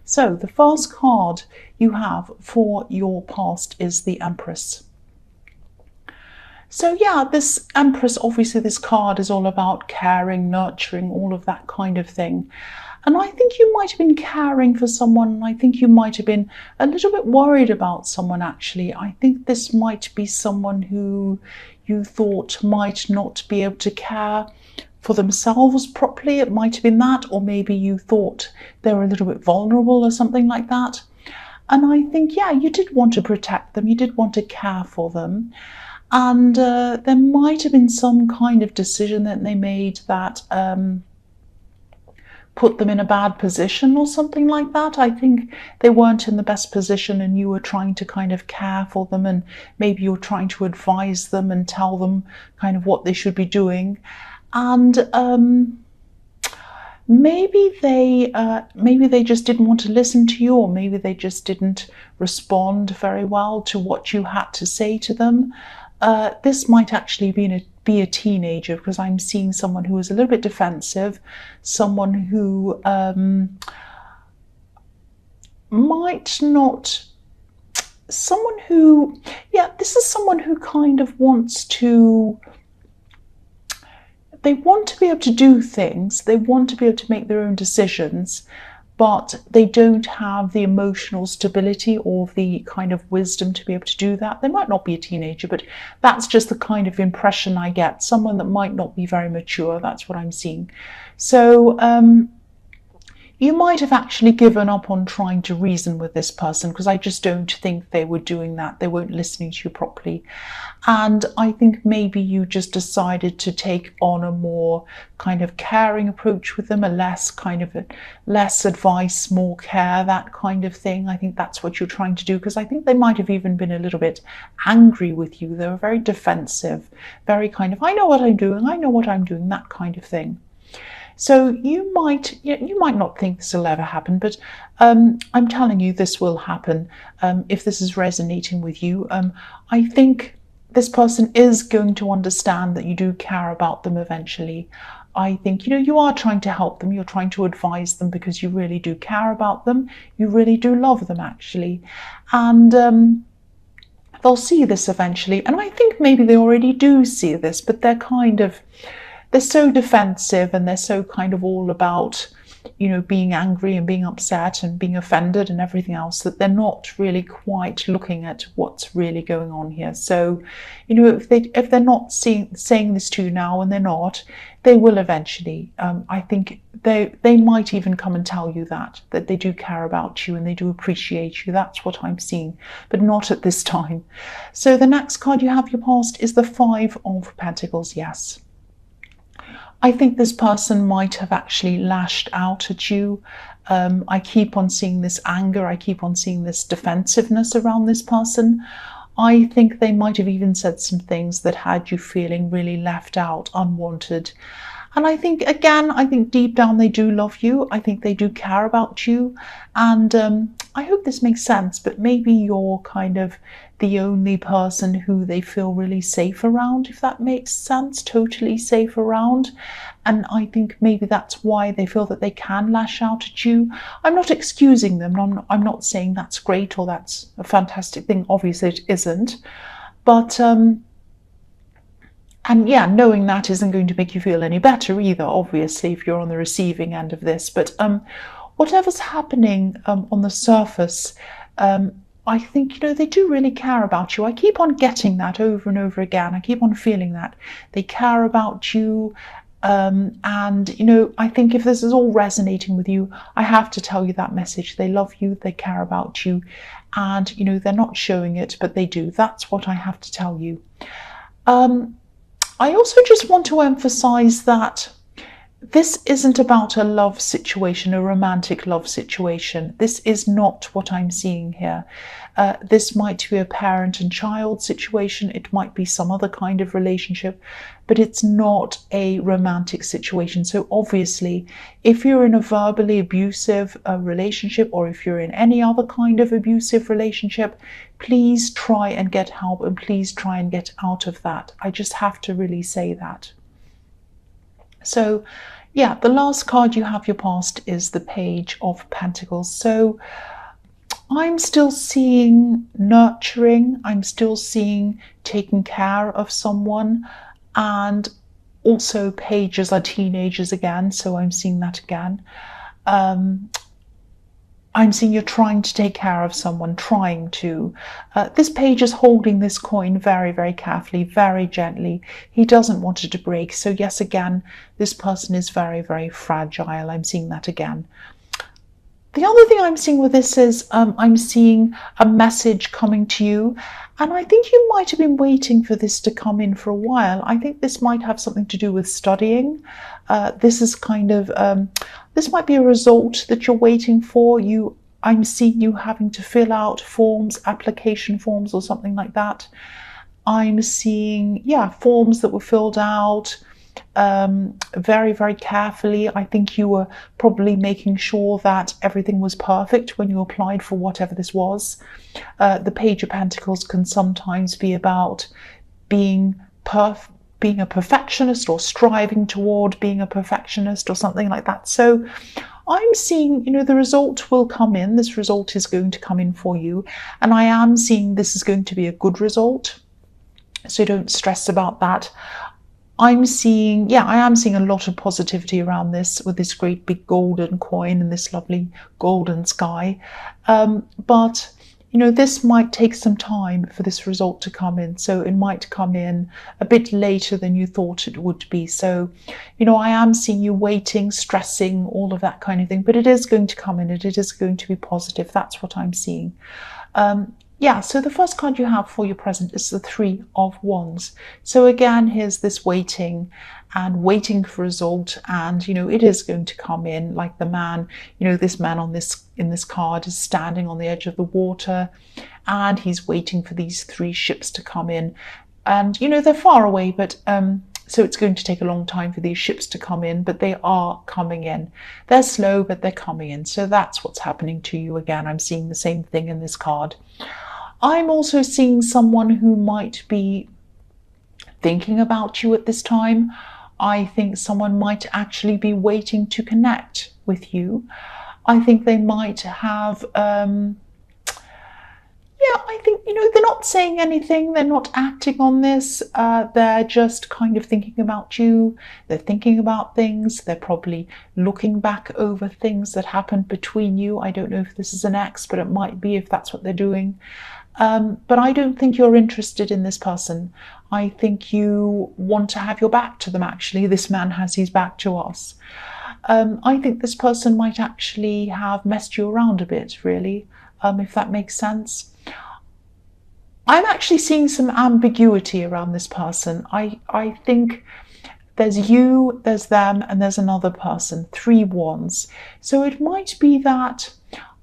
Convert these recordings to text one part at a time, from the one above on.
So the first card you have for your past is the Empress. So yeah, this Empress, obviously this card is all about caring, nurturing, all of that kind of thing. And I think you might have been caring for someone. I think you might have been a little bit worried about someone, actually. I think this might be someone who you thought might not be able to care for themselves properly. It might have been that, or maybe you thought they were a little bit vulnerable or something like that. And I think, yeah, you did want to protect them. You did want to care for them. And there might have been some kind of decision that they made that put them in a bad position or something like that. I think they weren't in the best position and you were trying to kind of care for them, and maybe you were trying to advise them and tell them kind of what they should be doing. And maybe they just didn't want to listen to you, or maybe they just didn't respond very well to what you had to say to them. This might actually be a teenager, because I'm seeing someone who is a little bit defensive, someone who might not, someone who, yeah, this is someone who kind of wants to, they want to be able to do things, they want to be able to make their own decisions, but they don't have the emotional stability or the kind of wisdom to be able to do that. They might not be a teenager, but that's just the kind of impression I get. Someone that might not be very mature, that's what I'm seeing. So you might have actually given up on trying to reason with this person, because I just don't think they were doing that. They weren't listening to you properly. And I think maybe you just decided to take on a more kind of caring approach with them, a less advice, more care, that kind of thing. I think that's what you're trying to do, because I think they might have even been a little bit angry with you. They were very defensive, very kind of, I know what I'm doing, that kind of thing. So you might not think this will ever happen, but I'm telling you this will happen if this is resonating with you. I think this person is going to understand that you do care about them eventually. I think, you are trying to help them, you're trying to advise them because you really do care about them, you really do love them actually. And they'll see this eventually. And I think maybe they already do see this, but they're so defensive, and they're so kind of all about, being angry and being upset and being offended and everything else, that they're not really quite looking at what's really going on here. So, if they're not saying this to you now, and they're not, they will eventually. I think they might even come and tell you that they do care about you and they do appreciate you. That's what I'm seeing, but not at this time. So the next card you have, your past, is the Five of Pentacles. Yes. I think this person might have actually lashed out at you. I keep on seeing this anger. I keep on seeing this defensiveness around this person. I think they might have even said some things that had you feeling really left out, unwanted. And I think deep down they do love you. I think they do care about you. And I hope this makes sense, but maybe you're kind of the only person who they feel really safe around, if that makes sense, totally safe around. And I think maybe that's why they feel that they can lash out at you. I'm not excusing them. I'm not saying that's great or that's a fantastic thing. Obviously it isn't. But and yeah, knowing that isn't going to make you feel any better either, obviously, if you're on the receiving end of this. But whatever's happening on the surface, I think, they do really care about you. I keep on getting that over and over again. I keep on feeling that. They care about you. And, I think if this is all resonating with you, I have to tell you that message. They love you. They care about you. And, they're not showing it, but they do. That's what I have to tell you. I also just want to emphasize that this isn't about a love situation, a romantic love situation. This is not what I'm seeing here. This might be a parent and child situation. It might be some other kind of relationship, but it's not a romantic situation. So obviously, if you're in a verbally abusive relationship, or if you're in any other kind of abusive relationship, please try and get help, and please try and get out of that. I just have to really say that. So, Yeah, the last card you have your past is the Page of Pentacles. So I'm still seeing nurturing, I'm still seeing taking care of someone, and also pages are teenagers again, so I'm seeing that again. I'm seeing you're trying to take care of someone, trying to. This page is holding this coin very, very carefully, very gently. He doesn't want it to break. So yes, again, this person is very, very fragile. I'm seeing that again. The other thing I'm seeing with this is I'm seeing a message coming to you, and I think you might have been waiting for this to come in for a while. I think this might have something to do with studying. This is kind of, this might be a result that you're waiting for. I'm seeing you having to fill out forms, application forms or something like that. I'm seeing, yeah, forms that were filled out very, very carefully. I think you were probably making sure that everything was perfect when you applied for whatever this was. The Page of Pentacles can sometimes be about being a perfectionist, or striving toward being a perfectionist or something like that. So I'm seeing, the result will come in. This result is going to come in for you. And I am seeing this is going to be a good result. So don't stress about that. I am seeing a lot of positivity around this, with this great big golden coin and this lovely golden sky. But this might take some time for this result to come in. So it might come in a bit later than you thought it would be. So, I am seeing you waiting, stressing, all of that kind of thing. But it is going to come in, and it is going to be positive. That's what I'm seeing. So the first card you have for your present is the Three of Wands. So again, here's this waiting and waiting for result, and it is going to come in. Like the man, this man in this card is standing on the edge of the water, and he's waiting for these three ships to come in. And they're far away, but so it's going to take a long time for these ships to come in, but they are coming in. They're slow, but they're coming in. So that's what's happening to you. Again, I'm seeing the same thing in this card. I'm also seeing someone who might be thinking about you at this time. I think someone might actually be waiting to connect with you. I think they might have, I think, they're not saying anything. They're not acting on this. They're just kind of thinking about you. They're thinking about things. They're probably looking back over things that happened between you. I don't know if this is an ex, but it might be if that's what they're doing. But I don't think you're interested in this person. I think you want to have your back to them, actually. This man has his back to us. I think this person might actually have messed you around a bit, really, if that makes sense. I'm actually seeing some ambiguity around this person. I think there's you, there's them, and there's another person, Three Wands. So it might be that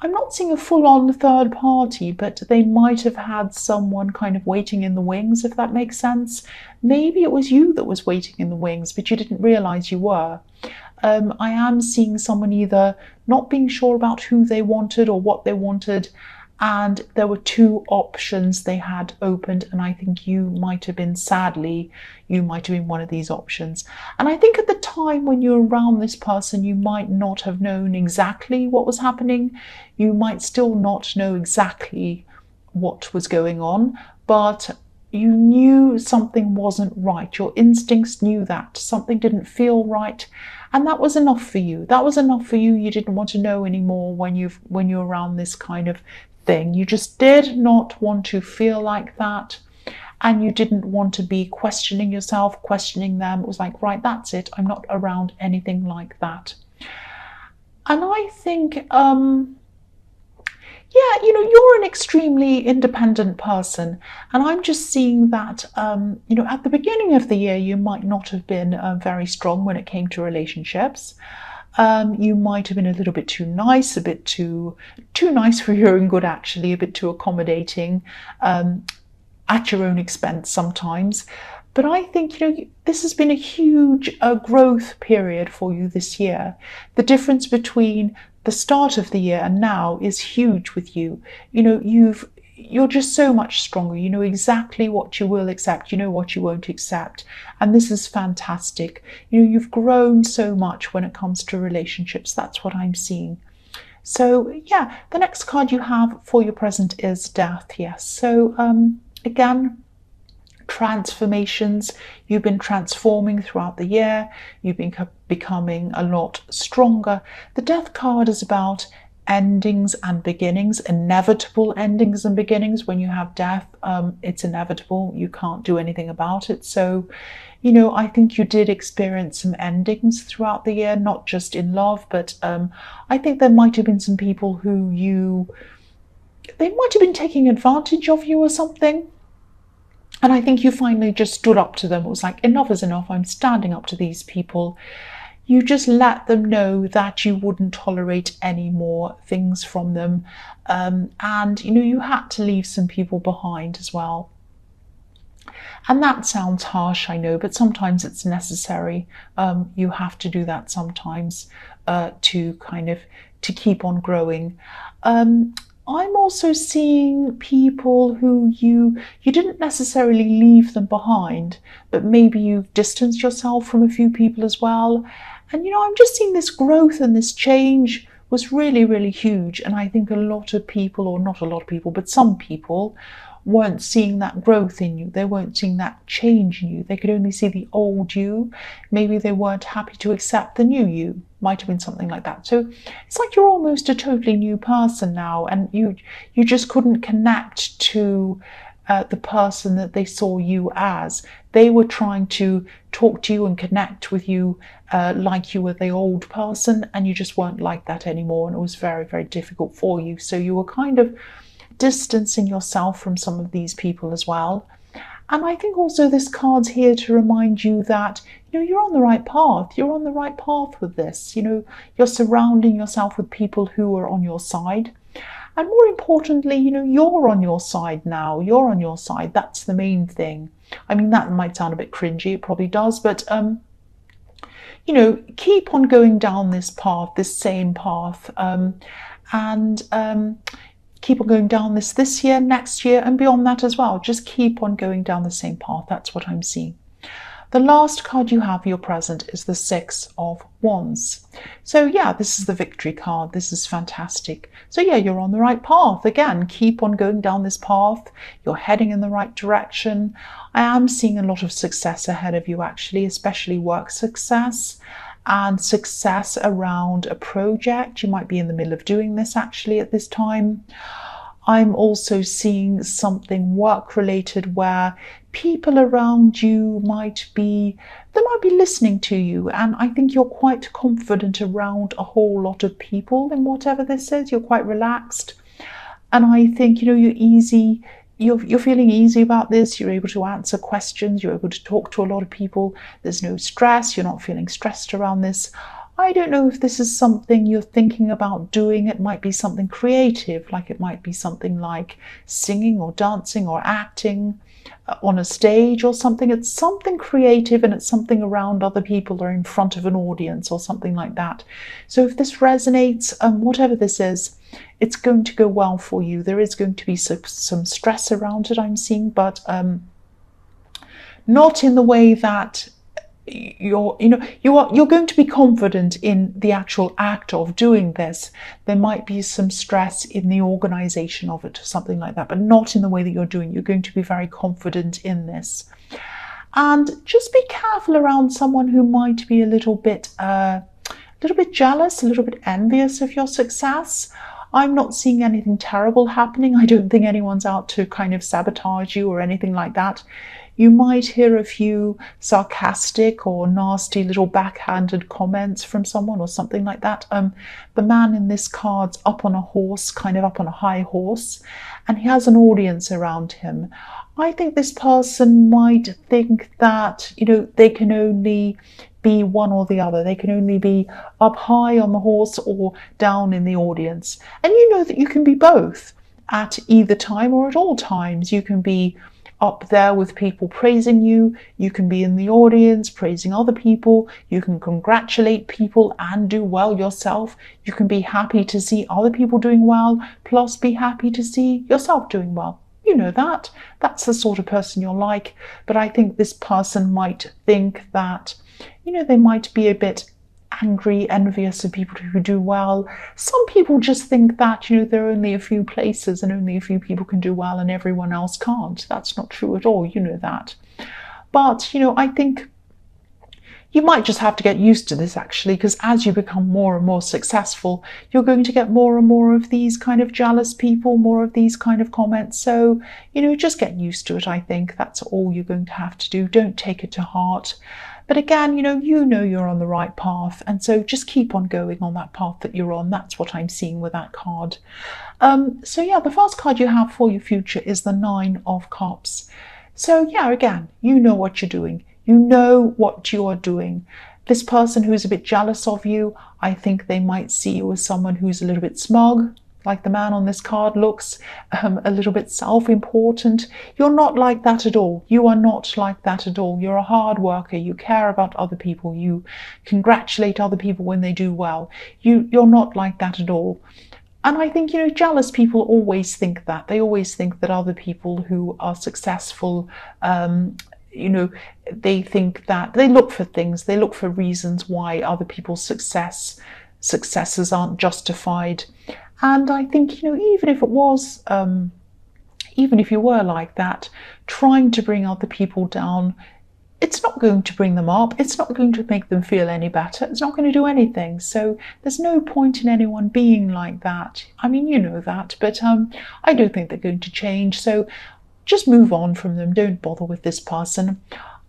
I'm not seeing a full-on third party, but they might have had someone kind of waiting in the wings, if that makes sense. Maybe it was you that was waiting in the wings, but you didn't realize you were. I am seeing someone either not being sure about who they wanted or what they wanted, and there were two options they had opened, and I think you might have been one of these options. And I think at the time when you're around this person, you might not have known exactly what was happening. You might still not know exactly what was going on, but you knew something wasn't right. Your instincts knew that something didn't feel right, and that was enough for you. You didn't want to know anymore when you're around this kind of thing. You just did not want to feel like that, and you didn't want to be questioning yourself, questioning them. It was like, right, that's it. I'm not around anything like that. And I think, you're an extremely independent person, and I'm just seeing that, at the beginning of the year, you might not have been very strong when it came to relationships. You might have been a little bit too nice, a bit too nice for your own good, actually, a bit too accommodating, at your own expense sometimes. But I think, this has been a huge growth period for you this year. The difference between the start of the year and now is huge with you. You've you're just so much stronger. You know exactly what you will accept, you know what you won't accept, and this is fantastic. You know, you've grown so much when it comes to relationships. That's what I'm seeing. So yeah, the next card you have for your present is Death. Yes, so again, transformations. You've been transforming throughout the year. You've been becoming a lot stronger. The Death card is about endings and beginnings, inevitable endings and beginnings. When you have death, it's inevitable. You can't do anything about it. So, you know, I think you did experience some endings throughout the year, not just in love, but I think there might have been some people who they might have been taking advantage of you or something. And I think you finally just stood up to them. It was like, enough is enough. I'm standing up to these people. You just let them know that you wouldn't tolerate any more things from them. And, you know, you had to leave some people behind as well. And that sounds harsh, I know, but sometimes it's necessary. You have to do that sometimes to keep on growing. I'm also seeing people who you didn't necessarily leave them behind, but maybe you've distanced yourself from a few people as well. And, you know, I'm just seeing this growth and this change was really, really huge. And I think a lot of people, or not a lot of people, but some people weren't seeing that growth in you. They weren't seeing that change in you. They could only see the old you. Maybe they weren't happy to accept the new you. Might have been something like that. So it's like you're almost a totally new person now, and you just couldn't connect to the person that they saw you as. They were trying to talk to you and connect with you like you were the old person, and you just weren't like that anymore, and it was very, very difficult for you. So you were kind of distancing yourself from some of these people as well. And I think also this card's here to remind you that, you know, you're on the right path. You're on the right path with this. You know, you're surrounding yourself with people who are on your side. And more importantly, you know, you're on your side now. You're on your side. That's the main thing. I mean, that might sound a bit cringy. It probably does. But, you know, keep on going down this path, this same path. Keep on going down this year, next year, and beyond that as well. Just keep on going down the same path. That's what I'm seeing. The last card you have, your present, is the Six of Wands. So yeah, this is the victory card. This is fantastic. So yeah, you're on the right path. Again, keep on going down this path. You're heading in the right direction. I am seeing a lot of success ahead of you, actually, especially work success and success around a project. You might be in the middle of doing this actually at this time. I'm also seeing something work related where people around you might be listening to you, and I think you're quite confident around a whole lot of people in whatever this is. You're quite relaxed, and I think, you know, you're feeling easy about this. You're able to answer questions. You're able to talk to a lot of people. There's no stress. You're not feeling stressed around this. I don't know if this is something you're thinking about doing. It might be something creative, like it might be something like singing or dancing or acting on a stage or something. It's something creative, and it's something around other people or in front of an audience or something like that. So if this resonates, whatever this is, it's going to go well for you. There is going to be some stress around it, I'm seeing, but not in the way that you're going to be confident in the actual act of doing this. There might be some stress in the organization of it or something like that, but not in the way that you're doing. You're going to be very confident in this. And just be careful around someone who might be a little bit jealous, a little bit envious of your success. I'm not seeing anything terrible happening. I don't think anyone's out to kind of sabotage you or anything like that. You might hear a few sarcastic or nasty little backhanded comments from someone or something like that. The man in this card's up on a horse, kind of up on a high horse, and he has an audience around him. I think this person might think that, you know, they can only be one or the other. They can only be up high on the horse or down in the audience. And you know that you can be both at either time or at all times. You can be up there with people praising you. You can be in the audience praising other people. You can congratulate people and do well yourself. You can be happy to see other people doing well, plus be happy to see yourself doing well. You know that. That's the sort of person you're like. But I think this person might think that, they might be a bit angry, envious of people who do well. Some people just think that, there are only a few places and only a few people can do well and everyone else can't. That's not true at all, you know that. But, I think you might just have to get used to this, actually, because as you become more and more successful, you're going to get more and more of these kind of jealous people, more of these kind of comments. So, just get used to it, I think. That's all you're going to have to do. Don't take it to heart. But again, you know you're on the right path. And so just keep on going on that path that you're on. That's what I'm seeing with that card. So yeah, the first card you have for your future is the 9 of Cups. So yeah, again, you know what you're doing. You know what you are doing. This person who's a bit jealous of you, I think they might see you as someone who's a little bit smug, like the man on this card looks, a little bit self-important. You're not like that at all. You are not like that at all. You're a hard worker. You care about other people. You congratulate other people when they do well. You're not like that at all. And I think, jealous people always think that. They always think that other people who are successful, they think that they look for things, they look for reasons why other people's successes aren't justified. And I think, even if it was, even if you were like that, trying to bring other people down, it's not going to bring them up. It's not going to make them feel any better. It's not going to do anything. So there's no point in anyone being like that. I mean, you know that, but I don't think they're going to change. So just move on from them. Don't bother with this person.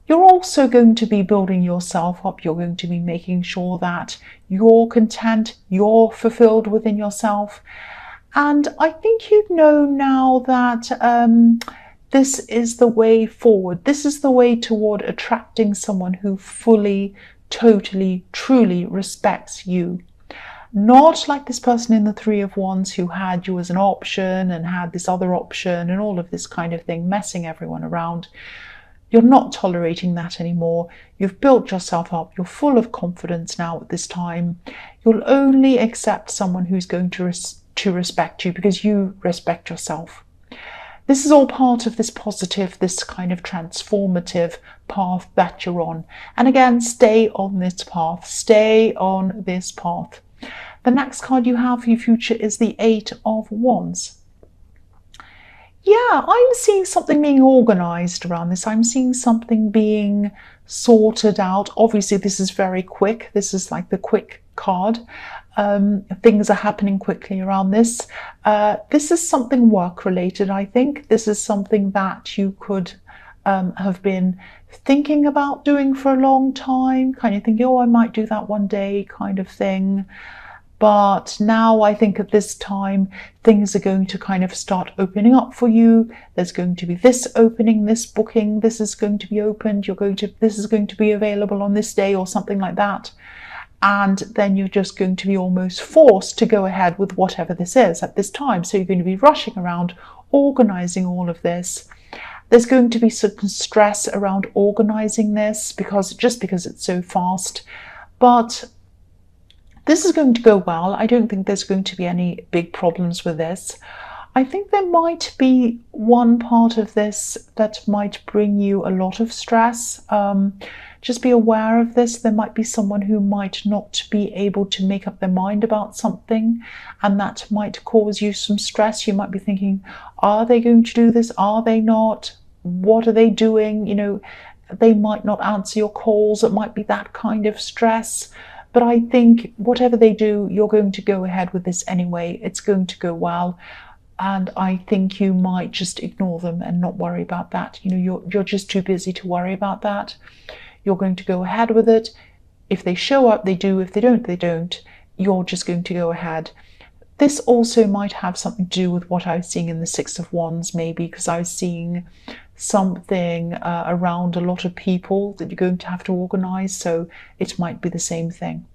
You're also going to be building yourself up. You're going to be making sure that you're content, you're fulfilled within yourself. And I think you know now that this is the way forward. This is the way toward attracting someone who fully, totally, truly respects you. Not like this person in the 3 of Wands who had you as an option and had this other option and all of this kind of thing, messing everyone around. You're not tolerating that anymore. You've built yourself up. You're full of confidence now at this time. You'll only accept someone who's going to respect you because you respect yourself. This is all part of this positive, this kind of transformative path that you're on. And again, stay on this path. Stay on this path. The next card you have for your future is the 8 of Wands. Yeah, I'm seeing something being organized around this. I'm seeing something being sorted out. Obviously, this is very quick. This is like the quick card. Things are happening quickly around this. This is something work-related, I think. This is something that you could have been thinking about doing for a long time, kind of thinking, oh, I might do that one day kind of thing. But now I think at this time, things are going to kind of start opening up for you. There's going to be this opening, this booking, this is going to be opened. This is going to be available on this day or something like that. And then you're just going to be almost forced to go ahead with whatever this is at this time. So you're going to be rushing around, organizing all of this. There's going to be some stress around organizing this because it's so fast. But this is going to go well. I don't think there's going to be any big problems with this. I think there might be one part of this that might bring you a lot of stress. Just be aware of this. There might be someone who might not be able to make up their mind about something, and that might cause you some stress. You might be thinking, are they going to do this? Are they not? What are they doing? They might not answer your calls. It might be that kind of stress. But I think whatever they do, you're going to go ahead with this anyway. It's going to go well. And I think you might just ignore them and not worry about that. You're just too busy to worry about that. You're going to go ahead with it. If they show up, they do. If they don't, they don't. You're just going to go ahead. This also might have something to do with what I was seeing in the 6 of Wands, maybe, because I was seeing something around a lot of people that you're going to have to organize, so it might be the same thing.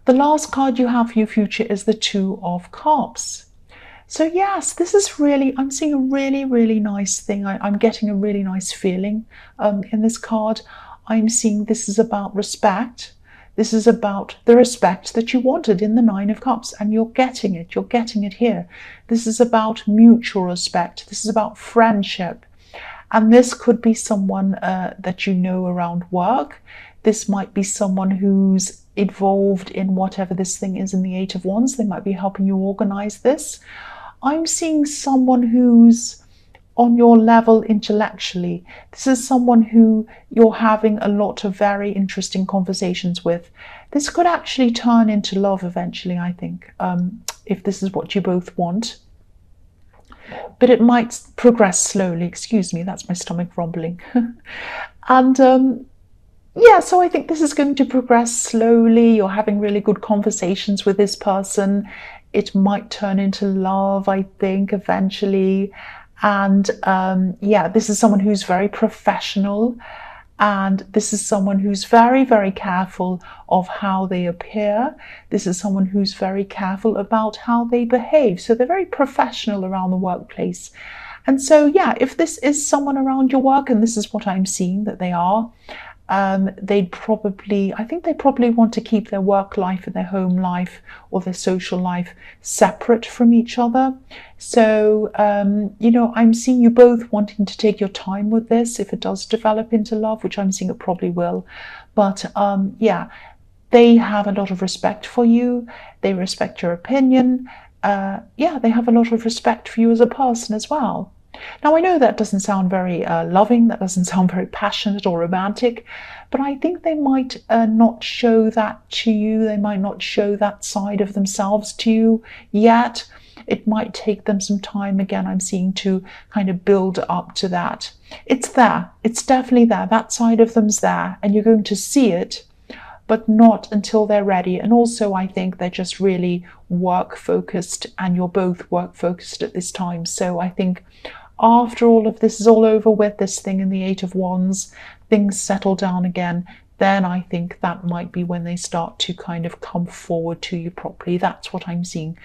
The last card you have for your future is the 2 of Cups. So yes, this is really, I'm seeing a really, really nice thing. I'm getting a really nice feeling in this card. I'm seeing this is about respect. This is about the respect that you wanted in the Nine of Cups, and you're getting it. You're getting it here. This is about mutual respect. This is about friendship. And this could be someone that you know around work. This might be someone who's involved in whatever this thing is in the Eight of Wands. They might be helping you organize this. I'm seeing someone who's on your level intellectually. This is someone who you're having a lot of very interesting conversations with. This could actually turn into love eventually, I think, if this is what you both want. But it might progress slowly. Excuse me, that's my stomach rumbling. And yeah, so I think this is going to progress slowly. You're having really good conversations with this person. It might turn into love, I think, eventually. And yeah, this is someone who's very professional. And this is someone who's very, very careful of how they appear. This is someone who's very careful about how they behave. So they're very professional around the workplace. And so, yeah, if this is someone around your work, and this is what I'm seeing that they are, I think they probably want to keep their work life and their home life or their social life separate from each other. So, you know, I'm seeing you both wanting to take your time with this if it does develop into love, which I'm seeing it probably will. But yeah, they have a lot of respect for you. They respect your opinion. Yeah, they have a lot of respect for you as a person as well. Now, I know that doesn't sound very loving, that doesn't sound very passionate or romantic, but I think they might not show that to you. They might not show that side of themselves to you yet. It might take them some time, again, I'm seeing, to kind of build up to that. It's there. It's definitely there. That side of them's there, and you're going to see it, but not until they're ready. And also, I think they're just really work-focused, and you're both work-focused at this time. So I think after all of this is all over with, this thing in the Eight of Wands, things settle down again, then I think that might be when they start to kind of come forward to you properly. That's what I'm seeing.